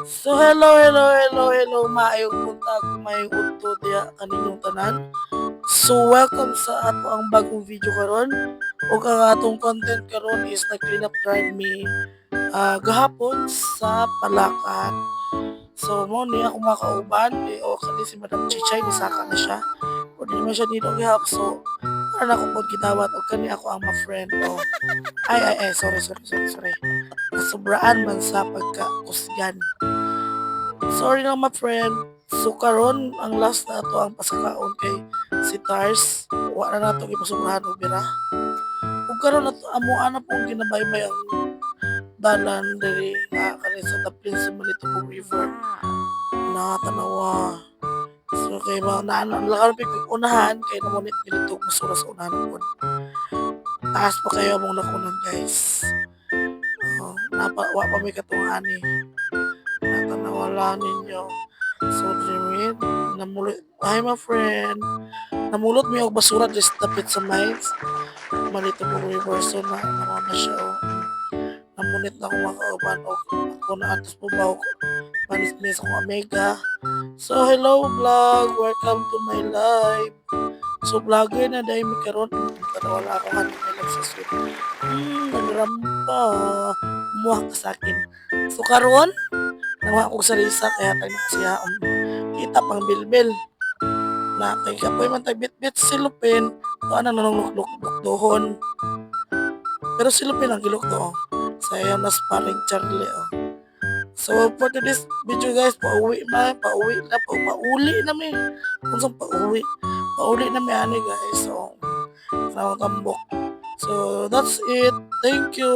So hello, maayong buntag, maayong udto diha kaninyong tanan. So welcome sa ato ang bagong video karon. Ug ang atong content karon is nag-clean up drive me gahapon sa Palacan. So mo ni ako makauban o kani si Madam Chichay ni saka na siya. O di naman siya dito gihap so para na ko pod gitawat o kani ako ang ma-friend o ay sorry. Sobraan man sa pagka-kusgan. Sorry lang my friend. So karon ang last na to ang pasakaon kay si Tars. Wa na nato ipasubrahan og bira. Ug karon na amo ana pong ginabaybay ang dalan diri nga kani sa Taplin sa Malitubo River. Nakatanawa. So kay mga naanan lang kami unahan kay namunit dito musura sa unahan pod. Taas pa kayo among nakunan guys. Wa pa may katungani. Natanawala ninyo. So, Jimmy, hi my friend. Namulot mo yung basura just tapit sa mines. Malito po river, so naman na siya. Namunit na akong makauban o ako na atas po ba ako. Manis-nis akong Omega. So, hello vlog. Welcome to my live. So, vlogger na dahil may karon. Wala ako kanina sa sweet. Nagrampa. Muha ka sa akin. So, karon, nawa ko sa risa kaya tayo na siya kita pang bilbil na kay kapoy man tayo bit-bit si Lupin to ana nanungluk dohon pero si Lupin ang gilok to saya na sparring Charlie so for today's video guys pauli na mi kung saan pauli na mi ani guys so sa tambok so that's it, thank you.